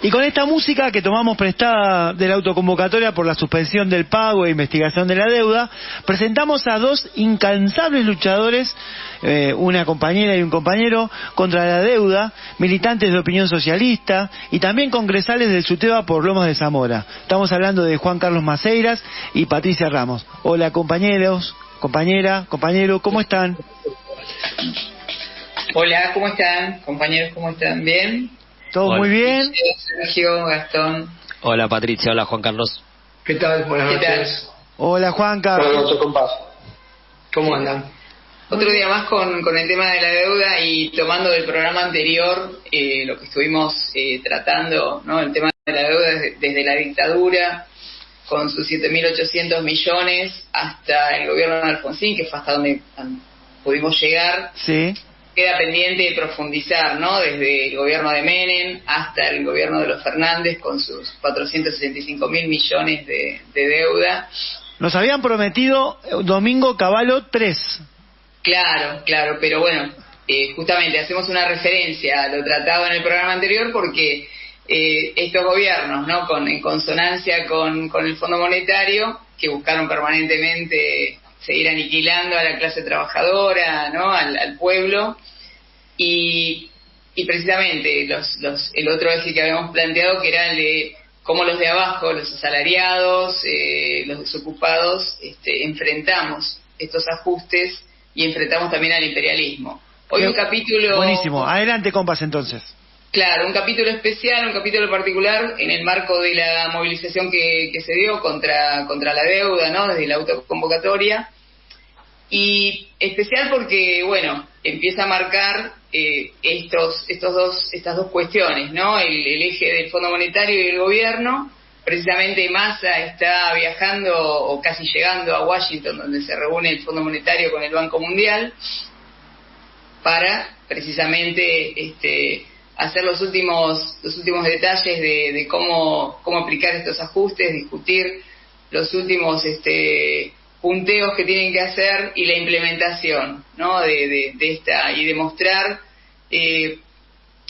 Y con esta música que tomamos prestada de la autoconvocatoria por la suspensión del pago e investigación de la deuda, presentamos a dos incansables luchadores, una compañera y un compañero, contra la deuda, militantes de Opinión Socialista y también congresales del SUTEBA por Lomas de Zamora. Estamos hablando de Juan Carlos Maceiras y Patricia Ramos. Hola compañeros, compañera, compañero, ¿cómo están? Hola, ¿cómo están? Compañeros, ¿cómo están? ¿Bien? ¿Todo Hola. muy bien? Sergio, Gastón. Hola Patricia, hola Juan Carlos. ¿Qué tal? Buenas ¿Qué noches. Hola Juan Carlos. Buenas noches, compás. ¿Cómo andan? Otro día más con el tema de la deuda y tomando del programa anterior lo que estuvimos tratando, ¿no? El tema de la deuda desde la dictadura, con sus 7.800 millones, hasta el gobierno de Alfonsín, que fue hasta donde pudimos llegar. Sí. Queda pendiente de profundizar, ¿no? Desde el gobierno de Menem hasta el gobierno de los Fernández con sus 465.000 millones de deuda. Nos habían prometido Domingo Cavallo 3. Claro, pero bueno, justamente hacemos una referencia a lo tratado en el programa anterior porque estos gobiernos, ¿no? En consonancia con el Fondo Monetario, que buscaron permanentemente seguir aniquilando a la clase trabajadora, ¿no? Al pueblo, y precisamente el otro eje que habíamos planteado, que era el de cómo los de abajo, los asalariados, los desocupados, enfrentamos estos ajustes y enfrentamos también al imperialismo. Hoy un capítulo... Buenísimo, adelante compas entonces. Claro, un capítulo especial, un capítulo particular en el marco de la movilización que se dio contra la deuda, ¿no? Desde la autoconvocatoria. Y especial porque, bueno, empieza a marcar estas dos cuestiones, ¿no? El eje del Fondo Monetario y el gobierno. Precisamente Massa está viajando o casi llegando a Washington, donde se reúne el Fondo Monetario con el Banco Mundial, para precisamente hacer los últimos detalles de cómo aplicar estos ajustes, discutir los últimos punteos que tienen que hacer y la implementación, ¿no? de esta, y demostrar que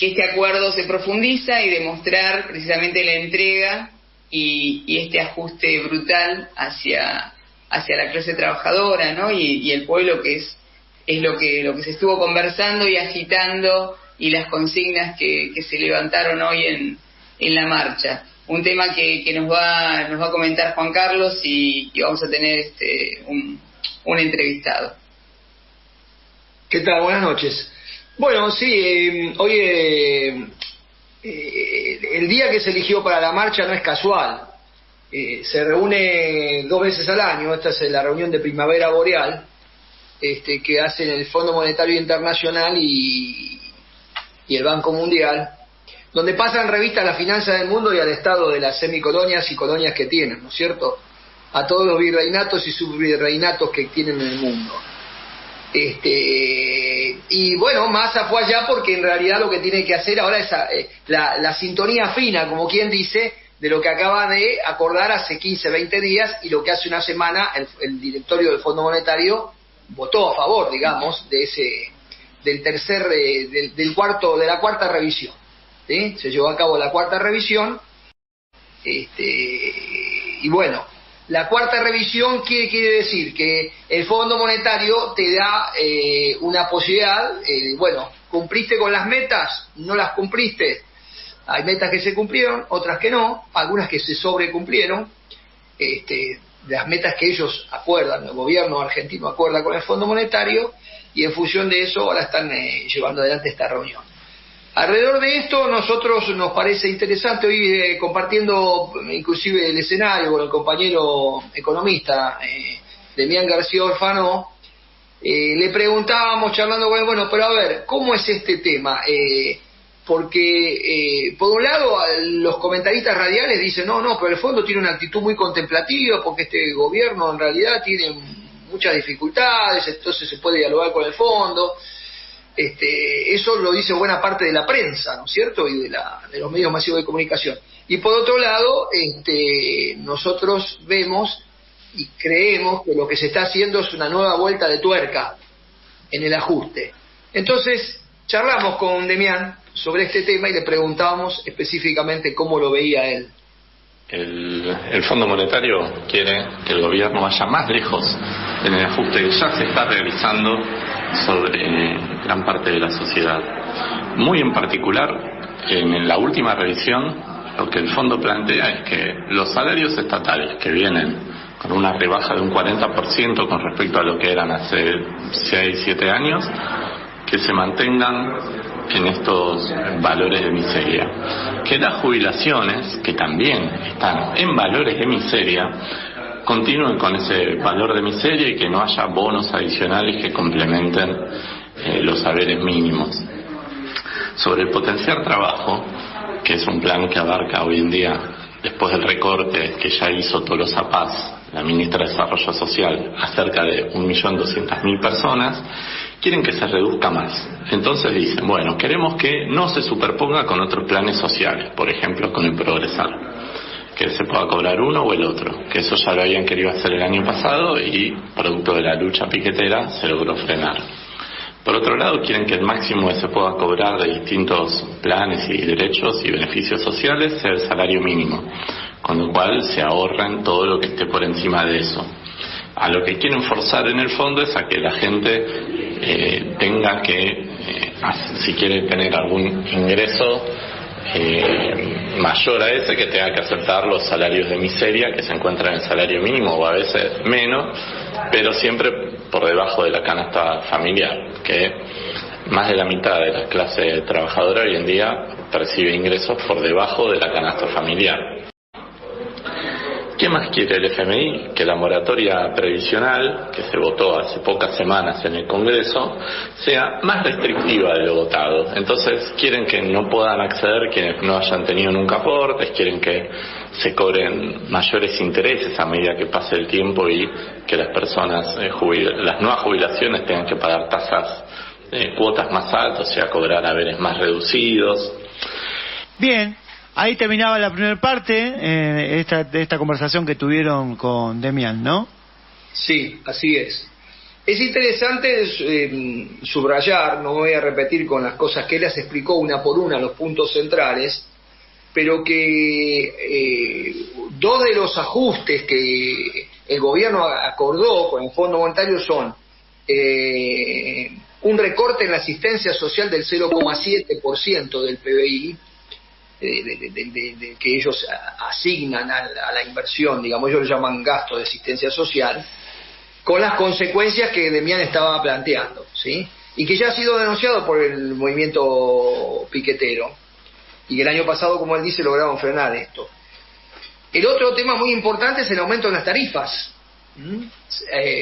este acuerdo se profundiza y demostrar precisamente la entrega y este ajuste brutal hacia la clase trabajadora, ¿no? y el pueblo, que es lo que se estuvo conversando y agitando, y las consignas que se levantaron hoy en la marcha. Un tema que nos va a comentar Juan Carlos y vamos a tener un entrevistado. ¿Qué tal? Buenas noches. Bueno, sí, hoy el día que se eligió para la marcha no es casual. Se reúne 2 veces al año. Esta es la reunión de primavera boreal que hacen el Fondo Monetario Internacional y el Banco Mundial, donde pasan revista a las finanzas del mundo y al estado de las semicolonias y colonias que tienen, ¿no es cierto? A todos los virreinatos y subvirreinatos que tienen en el mundo. Y bueno, Massa fue allá porque en realidad lo que tiene que hacer ahora es la sintonía fina, como quien dice, de lo que acaba de acordar hace 15, 20 días y lo que hace una semana el directorio del Fondo Monetario votó a favor, digamos, de de la cuarta revisión. ¿Sí? Se llevó a cabo la cuarta revisión, y bueno, la cuarta revisión quiere decir que el Fondo Monetario te da una posibilidad, bueno, ¿cumpliste con las metas? ¿No las cumpliste? Hay metas que se cumplieron, otras que no, algunas que se sobrecumplieron, las metas que ellos acuerdan, el gobierno argentino acuerda con el Fondo Monetario, y en función de eso ahora están llevando adelante esta reunión. Alrededor de esto, nosotros nos parece interesante hoy compartiendo inclusive el escenario con el compañero economista Demián García Orfano, le preguntábamos charlando con él, bueno, pero a ver, ¿cómo es este tema? Porque por un lado los comentaristas radiales dicen, no, pero el fondo tiene una actitud muy contemplativa porque este gobierno en realidad tiene muchas dificultades, entonces se puede dialogar con el fondo. Eso lo dice buena parte de la prensa, ¿no es cierto? Y de los medios masivos de comunicación. Y por otro lado, nosotros vemos y creemos que lo que se está haciendo es una nueva vuelta de tuerca en el ajuste. Entonces, charlamos con Demián sobre este tema y le preguntábamos específicamente cómo lo veía él. El Fondo Monetario quiere que el gobierno vaya más lejos en el ajuste que ya se está realizando sobre gran parte de la sociedad. Muy en particular, en la última revisión, lo que el fondo plantea es que los salarios estatales que vienen con una rebaja de un 40% con respecto a lo que eran hace 6-7 años, que se mantengan en estos valores de miseria. Que las jubilaciones, que también están en valores de miseria, continúen con ese valor de miseria y que no haya bonos adicionales que complementen los saberes mínimos. Sobre el potenciar trabajo, que es un plan que abarca hoy en día, después del recorte que ya hizo Tolosa Paz, la ministra de Desarrollo Social, a cerca de 1.200.000 personas, quieren que se reduzca más. Entonces dicen, bueno, queremos que no se superponga con otros planes sociales, por ejemplo con el Progresar, que se pueda cobrar uno o el otro, que eso ya lo habían querido hacer el año pasado y producto de la lucha piquetera se logró frenar. Por otro lado, quieren que el máximo que se pueda cobrar de distintos planes y derechos y beneficios sociales sea el salario mínimo, con lo cual se ahorran todo lo que esté por encima de eso. A lo que quieren forzar en el fondo es a que la gente tenga que, si quiere tener algún ingreso mayor a ese, que tenga que aceptar los salarios de miseria que se encuentran en el salario mínimo o a veces menos, pero siempre por debajo de la canasta familiar, que más de la mitad de la clase trabajadora hoy en día percibe ingresos por debajo de la canasta familiar. ¿Qué más quiere el FMI? Que la moratoria previsional, que se votó hace pocas semanas en el Congreso, sea más restrictiva de lo votado. Entonces quieren que no puedan acceder quienes no hayan tenido nunca aportes, quieren que se cobren mayores intereses a medida que pase el tiempo y que las personas, las nuevas jubilaciones tengan que pagar tasas, cuotas más altas, o sea, cobrar haberes más reducidos. Bien. Ahí terminaba la primera parte de esta conversación que tuvieron con Demian, ¿no? Sí, así es. Es interesante subrayar, no voy a repetir con las cosas que él las explicó una por una, los puntos centrales, pero que dos de los ajustes que el gobierno acordó con el Fondo Monetario son un recorte en la asistencia social del 0,7% del PBI, que ellos asignan a la inversión, digamos, ellos lo llaman gasto de asistencia social, con las consecuencias que Demian estaba planteando, ¿sí? Y que ya ha sido denunciado por el movimiento piquetero, y que el año pasado, como él dice, lograron frenar esto. El otro tema muy importante es el aumento de las tarifas.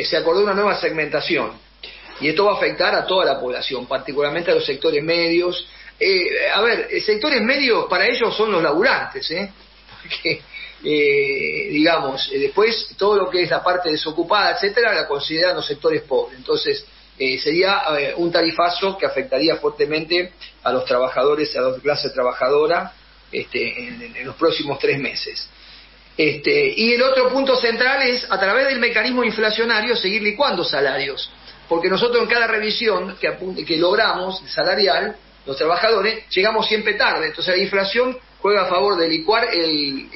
Se acordó una nueva segmentación, y esto va a afectar a toda la población, particularmente a los sectores medios. Sectores medios para ellos son los laburantes, porque, digamos, después todo lo que es la parte desocupada, etcétera, la consideran los sectores pobres. Entonces, sería un tarifazo que afectaría fuertemente a los trabajadores, a la clase trabajadora, en los próximos 3 meses. Y el otro punto central es, a través del mecanismo inflacionario, seguir licuando salarios, porque nosotros en cada revisión que logramos salarial, los trabajadores, llegamos siempre tarde. Entonces la inflación juega a favor de licuar el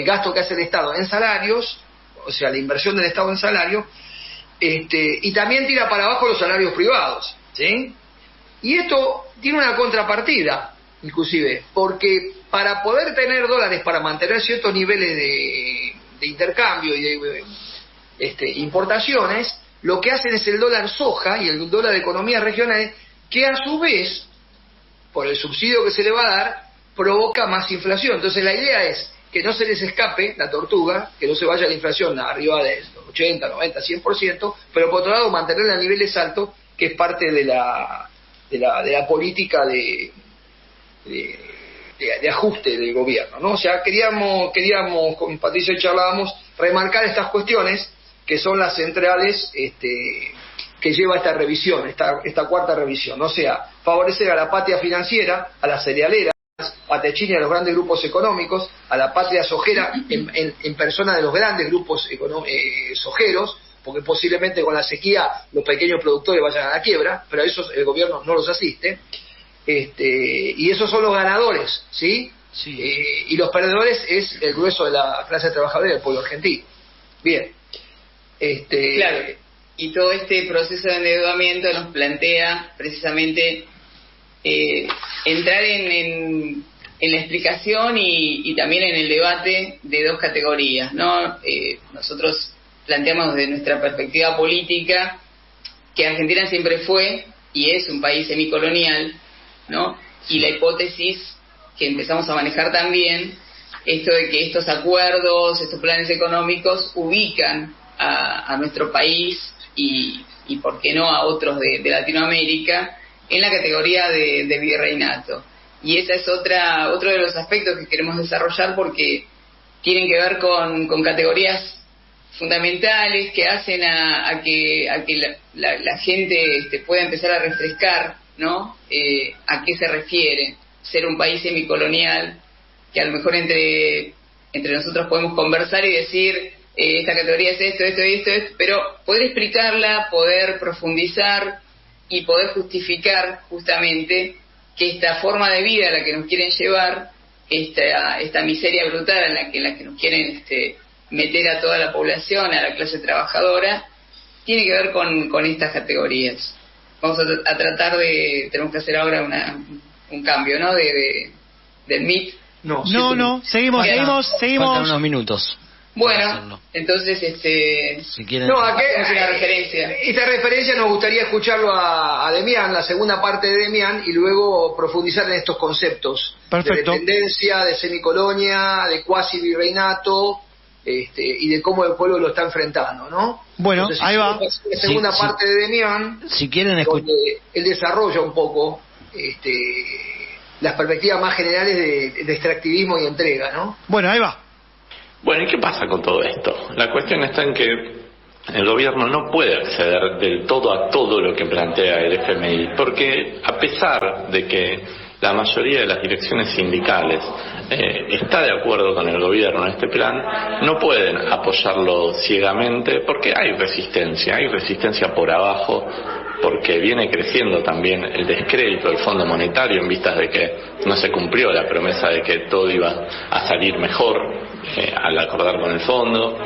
gasto que hace el Estado en salarios, o sea, la inversión del Estado en salario, y también tira para abajo los salarios privados, ¿sí? Y esto tiene una contrapartida, inclusive, porque para poder tener dólares para mantener ciertos niveles de intercambio y de importaciones, lo que hacen es el dólar soja y el dólar de economías regionales, que a su vez, por el subsidio que se le va a dar, provoca más inflación. Entonces la idea es que no se les escape la tortuga, que no se vaya la inflación arriba de 80, 90, 100%, pero por otro lado mantenerla a niveles altos, que es parte de la política de ajuste del gobierno, ¿no? O sea, queríamos con Patricia charlábamos, remarcar estas cuestiones que son las centrales que lleva esta revisión, esta cuarta revisión. O sea, favorecer a la patria financiera, a las cerealeras, a Techini, a los grandes grupos económicos, a la patria sojera en persona de los grandes grupos sojeros, porque posiblemente con la sequía los pequeños productores vayan a la quiebra, pero a esos el gobierno no los asiste. y esos son los ganadores, ¿sí? Sí. Y los perdedores es el grueso de la clase trabajadora del pueblo argentino. Bien. Claro, y todo este proceso de endeudamiento nos plantea precisamente entrar en la explicación y también en el debate de dos categorías, ¿no? Nosotros planteamos desde nuestra perspectiva política que Argentina siempre fue y es un país semicolonial, ¿no? Y la hipótesis que empezamos a manejar también, esto de que estos acuerdos, estos planes económicos ubican a nuestro país y por qué no a otros de Latinoamérica en la categoría de virreinato. Y esa es otro de los aspectos que queremos desarrollar porque tienen que ver con categorías fundamentales que hacen a que la gente pueda empezar a refrescar, ¿no? A qué se refiere ser un país semicolonial, que a lo mejor entre nosotros podemos conversar y decir esta categoría es esto, pero poder explicarla, poder profundizar y poder justificar justamente que esta forma de vida a la que nos quieren llevar, esta miseria brutal en la que nos quieren meter a toda la población, a la clase trabajadora, tiene que ver con estas categorías. Vamos a tratar tenemos que hacer ahora un cambio, ¿no? Del MIT. No, seguimos. Faltan unos minutos. Bueno, entonces, si quieren... hacemos una referencia. Esta referencia nos gustaría escucharlo a Demián, la segunda parte de Demián, y luego profundizar en estos conceptos. Perfecto. De dependencia, de semicolonia, de cuasi virreinato, y de cómo el pueblo lo está enfrentando, ¿no? Bueno, entonces, ahí va. La segunda parte de Demián, si quieren donde él desarrolla un poco las perspectivas más generales de extractivismo y entrega, ¿no? Bueno, ahí va. Bueno, ¿y qué pasa con todo esto? La cuestión está en que el gobierno no puede acceder del todo a todo lo que plantea el FMI, porque a pesar de que la mayoría de las direcciones sindicales está de acuerdo con el gobierno en este plan, no pueden apoyarlo ciegamente porque hay resistencia por abajo, porque viene creciendo también el descrédito del Fondo Monetario en vistas de que no se cumplió la promesa de que todo iba a salir mejor al acordar con el fondo,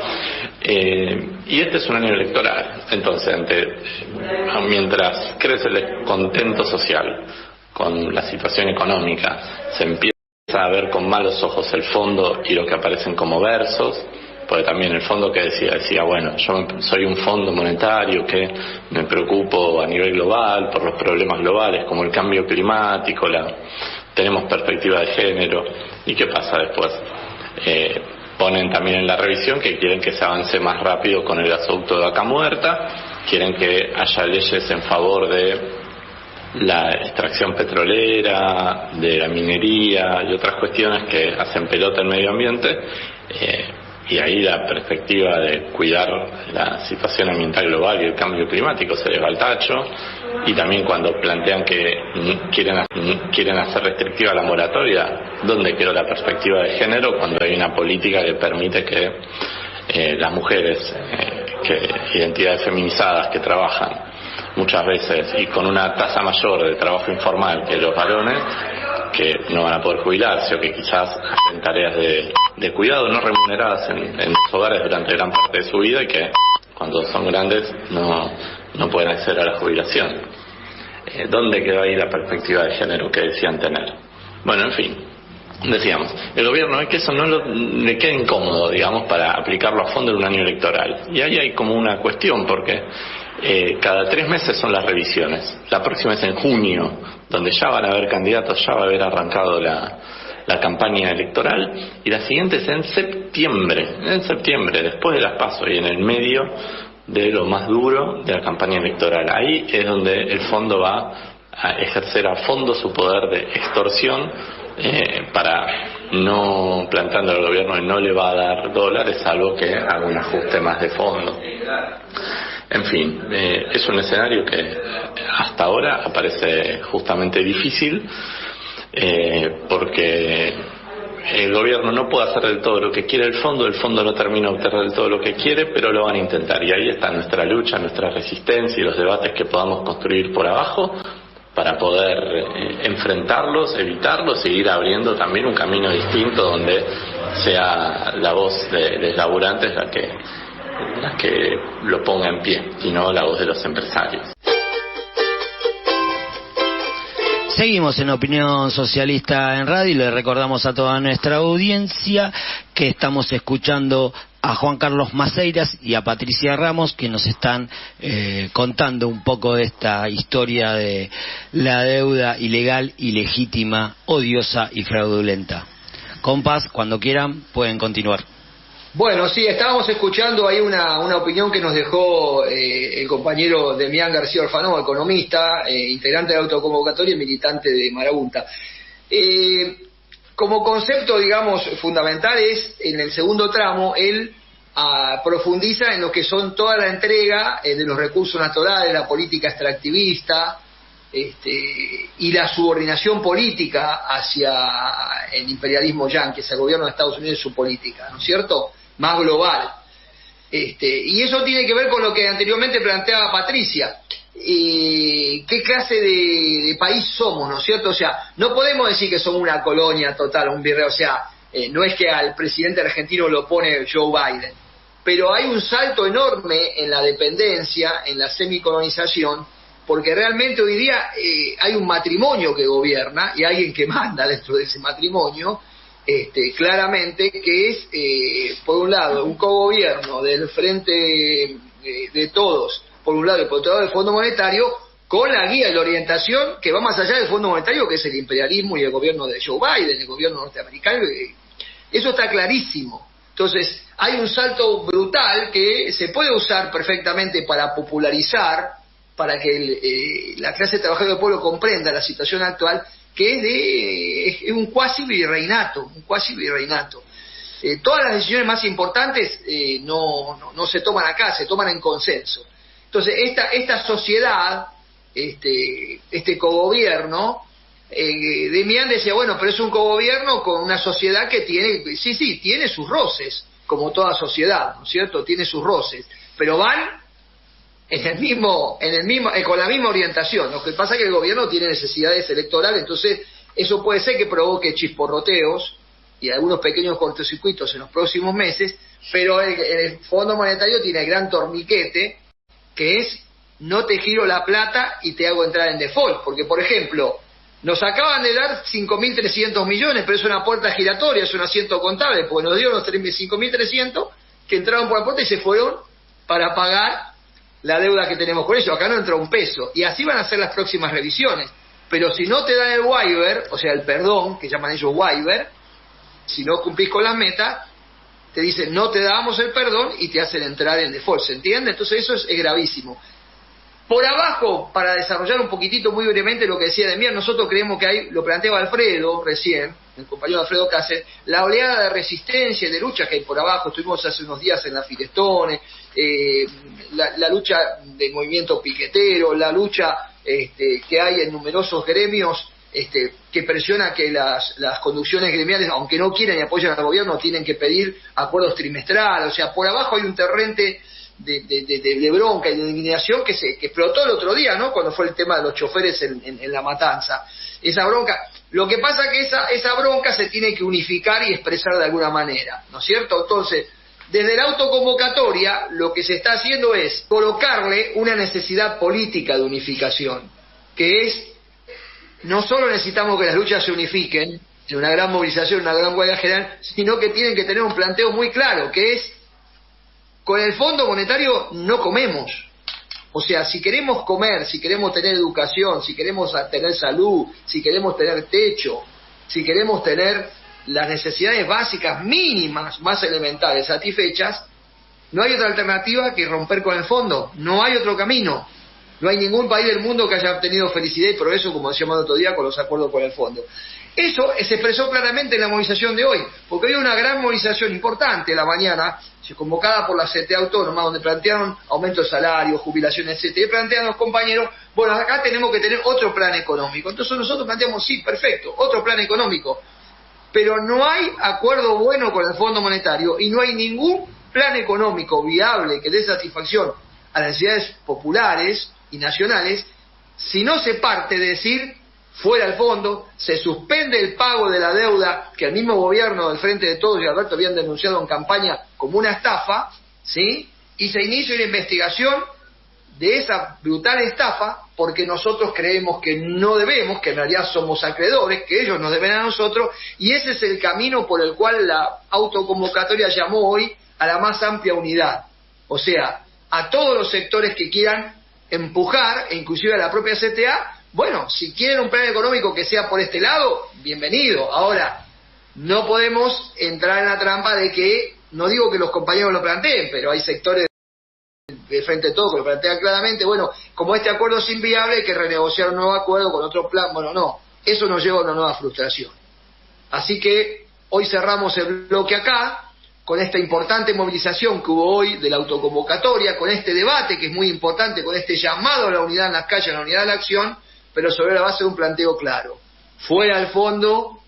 y este es un año electoral. Entonces, mientras crece el descontento social con la situación económica, se empieza a ver con malos ojos el fondo y lo que aparecen como versos, porque también el fondo que decía, bueno, yo soy un fondo monetario que me preocupo a nivel global por los problemas globales como el cambio climático, tenemos perspectiva de género. ¿Y qué pasa después? Ponen también en la revisión que quieren que se avance más rápido con el gasoducto de Vaca Muerta, quieren que haya leyes en favor de la extracción petrolera, de la minería y otras cuestiones que hacen pelota el medio ambiente, y ahí la perspectiva de cuidar la situación ambiental global y el cambio climático se les va al tacho. Y también cuando plantean que quieren hacer restrictiva la moratoria, ¿dónde quedó la perspectiva de género cuando hay una política que permite que las mujeres, identidades feminizadas que trabajan muchas veces y con una tasa mayor de trabajo informal que los varones, que no van a poder jubilarse o que quizás hacen tareas de cuidado no remuneradas en los hogares durante gran parte de su vida y que cuando son grandes no pueden acceder a la jubilación? ¿Dónde quedó ahí la perspectiva de género que decían tener? Bueno, en fin, decíamos, el gobierno ve que eso no le queda incómodo, digamos, para aplicarlo a fondo en un año electoral. Y ahí hay como una cuestión, porque cada 3 meses son las revisiones. La próxima es en junio, donde ya van a haber candidatos, ya va a haber arrancado la campaña electoral, y la siguiente es en septiembre, después de las PASO y en el medio de lo más duro de la campaña electoral. Ahí es donde el fondo va a ejercer a fondo su poder de extorsión, para no, planteando al gobierno que no le va a dar dólares salvo que haga un ajuste más de fondo. En fin, es un escenario que hasta ahora aparece justamente difícil, porque el gobierno no puede hacer del todo lo que quiere el fondo no termina de obtener del todo lo que quiere, pero lo van a intentar, y ahí está nuestra lucha, nuestra resistencia y los debates que podamos construir por abajo para poder enfrentarlos, evitarlos, seguir abriendo también un camino distinto donde sea la voz de los laburantes la que lo ponga en pie, y no la voz de los empresarios. Seguimos en Opinión Socialista en Radio y le recordamos a toda nuestra audiencia que estamos escuchando a Juan Carlos Maceiras y a Patricia Ramos, que nos están contando un poco de esta historia de la deuda ilegal, ilegítima, odiosa y fraudulenta. Compas, cuando quieran pueden continuar. Bueno, sí, estábamos escuchando ahí una opinión que nos dejó el compañero Demián García Orfanó, economista, integrante de la autoconvocatoria y militante de Marabunta. Como concepto, digamos, fundamental es, en el segundo tramo, él profundiza en lo que son toda la entrega de los recursos naturales, la política extractivista, y la subordinación política hacia el imperialismo yanqui, hacia el gobierno de Estados Unidos y su política, ¿no es cierto?, más global. Y eso tiene que ver con lo que anteriormente planteaba Patricia. ¿Qué clase de país somos, no es cierto? O sea, no podemos decir que somos una colonia total, un virrey, o sea, no es que al presidente argentino lo pone Joe Biden, pero hay un salto enorme en la dependencia, en la semicolonización, porque realmente hoy día hay un matrimonio que gobierna y alguien que manda dentro de ese matrimonio, claramente, que es, por un lado, un cogobierno del Frente de Todos, por un lado, y por otro lado, el Fondo Monetario, con la guía y la orientación que va más allá del Fondo Monetario, que es el imperialismo y el gobierno de Joe Biden, el gobierno norteamericano. Eso está clarísimo. Entonces, hay un salto brutal que se puede usar perfectamente para popularizar, para que la clase trabajadora del pueblo comprenda la situación actual, que es un cuasi virreinato, todas las decisiones más importantes no se toman acá, se toman en consenso. Entonces, esta sociedad, este cogobierno, Demián decía, bueno, pero es un cogobierno con una sociedad que tiene, sí, tiene sus roces, como toda sociedad, ¿no es cierto? Tiene sus roces, pero van con la misma orientación. Lo que pasa es que el gobierno tiene necesidades electorales, entonces eso puede ser que provoque chisporroteos y algunos pequeños cortocircuitos en los próximos meses, pero el Fondo Monetario tiene el gran torniquete, que es: no te giro la plata y te hago entrar en default, porque, por ejemplo, nos acaban de dar 5.300 millones, pero es una puerta giratoria, es un asiento contable, porque nos dieron los 5.300 que entraron por la puerta y se fueron para pagar la deuda que tenemos con ellos. Acá no entra un peso, y así van a ser las próximas revisiones. Pero si no te dan el waiver, o sea, el perdón, que llaman ellos waiver, si no cumplís con las metas, te dicen no te damos el perdón y te hacen entrar en default, ¿se entiende? Entonces eso es gravísimo. Por abajo, para desarrollar un poquitito muy brevemente lo que decía Demián, nosotros creemos que hay, lo planteaba Alfredo recién, el compañero Alfredo Cáceres, la oleada de resistencia y de lucha que hay por abajo. Estuvimos hace unos días en la Firestone, la lucha del movimiento piquetero, la lucha que hay en numerosos gremios que presiona que las conducciones gremiales, aunque no quieran y apoyan al gobierno, tienen que pedir acuerdos trimestrales. O sea, por abajo hay un torrente de bronca y de indignación que explotó el otro día, ¿no? Cuando fue el tema de los choferes en La Matanza. Esa bronca, lo que pasa es que esa bronca se tiene que unificar y expresar de alguna manera, ¿no es cierto? Entonces, desde la autoconvocatoria, lo que se está haciendo es colocarle una necesidad política de unificación, que es: no solo necesitamos que las luchas se unifiquen en una gran movilización, una gran huelga general, sino que tienen que tener un planteo muy claro, que es: con el Fondo Monetario no comemos. O sea, si queremos comer, si queremos tener educación, si queremos tener salud, si queremos tener techo, si queremos tener las necesidades básicas mínimas, más elementales, satisfechas, no hay otra alternativa que romper con el fondo. No hay otro camino. No hay ningún país del mundo que haya obtenido felicidad y progreso, como decíamos el otro día, con los acuerdos con el fondo. Eso se expresó claramente en la movilización de hoy, porque había una gran movilización importante la mañana, convocada por la CTA Autónoma, donde plantearon aumento de salario, jubilaciones, etcétera, y plantearon los compañeros: bueno, acá tenemos que tener otro plan económico. Entonces nosotros planteamos: sí, perfecto, otro plan económico, pero no hay acuerdo bueno con el Fondo Monetario y no hay ningún plan económico viable que dé satisfacción a las necesidades populares y nacionales si no se parte de decir fuera el fondo, se suspende el pago de la deuda que el mismo gobierno del Frente de Todos y Alberto habían denunciado en campaña como una estafa, ¿sí? Y se inicia una investigación de esa brutal estafa, porque nosotros creemos que no debemos, que en realidad somos acreedores, que ellos nos deben a nosotros, y ese es el camino por el cual la autoconvocatoria llamó hoy a la más amplia unidad. O sea, a todos los sectores que quieran empujar, e inclusive a la propia CTA, bueno, si quieren un plan económico que sea por este lado, bienvenido. Ahora, no podemos entrar en la trampa de que, no digo que los compañeros lo planteen, pero hay sectores de Frente de Todo que lo plantean claramente, bueno, como este acuerdo es inviable, hay que renegociar un nuevo acuerdo con otro plan. Bueno, no, eso nos lleva a una nueva frustración. Así que hoy cerramos el bloque acá, con esta importante movilización que hubo hoy de la autoconvocatoria, con este debate que es muy importante, con este llamado a la unidad en las calles, a la unidad de la acción, pero sobre la base de un planteo claro. Fuera al fondo,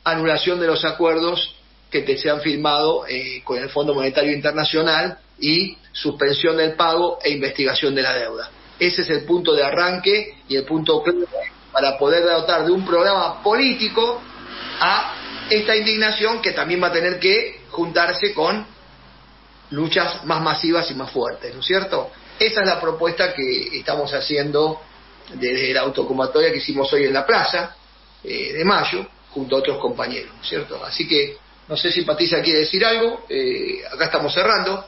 anulación de los acuerdos que se han firmado con el Fondo Monetario Internacional y suspensión del pago e investigación de la deuda. Ese es el punto de arranque y el punto clave para poder dotar de un programa político a esta indignación, que también va a tener que juntarse con luchas más masivas y más fuertes, ¿no es cierto? Esa es la propuesta que estamos haciendo desde la autoconvocatoria que hicimos hoy en la Plaza de Mayo, junto a otros compañeros, ¿no es cierto? Así que, no sé si Patricia quiere decir algo, acá estamos cerrando.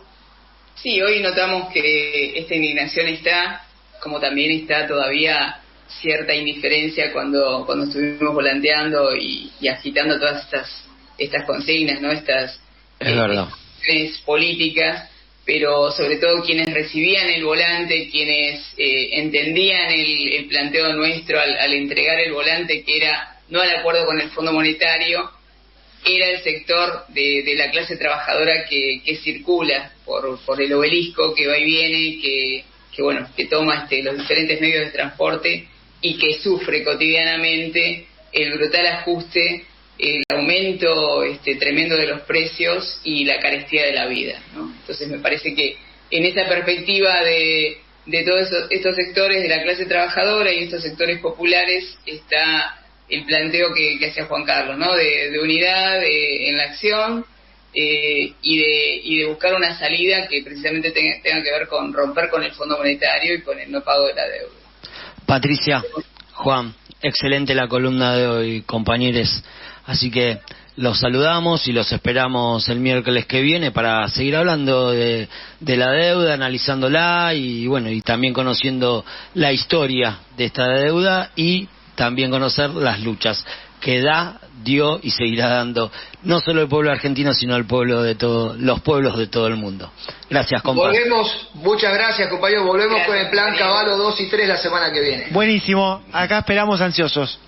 Sí, hoy notamos que esta indignación está, como también está todavía cierta indiferencia cuando estuvimos volanteando y agitando todas estas consignas, ¿no? Estas políticas, pero sobre todo quienes recibían el volante, quienes entendían el planteo nuestro al entregar el volante, que era no al acuerdo con el Fondo Monetario, era el sector de la clase trabajadora que circula por el obelisco, que va y viene, que toma los diferentes medios de transporte y que sufre cotidianamente el brutal ajuste, el aumento tremendo de los precios y la carestía de la vida, ¿no? Entonces me parece que en esa perspectiva de todos estos sectores de la clase trabajadora y estos sectores populares está el planteo que hacía Juan Carlos, ¿no? De unidad en la acción y de buscar una salida que precisamente tenga que ver con romper con el Fondo Monetario y con el no pago de la deuda. Patricia, Juan, excelente la columna de hoy, compañeros. Así que los saludamos y los esperamos el miércoles que viene para seguir hablando de la deuda, analizándola y bueno, y también conociendo la historia de esta deuda y también conocer las luchas que dio y seguirá dando no solo el pueblo argentino, sino el pueblo de los pueblos de todo el mundo. Gracias, compañero. Muchas gracias, compañero. Volvemos con el plan Caballo 2 y 3 la semana que viene. Buenísimo, acá esperamos ansiosos.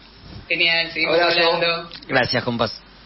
Genial, seguimos hablando. Gracias, compas.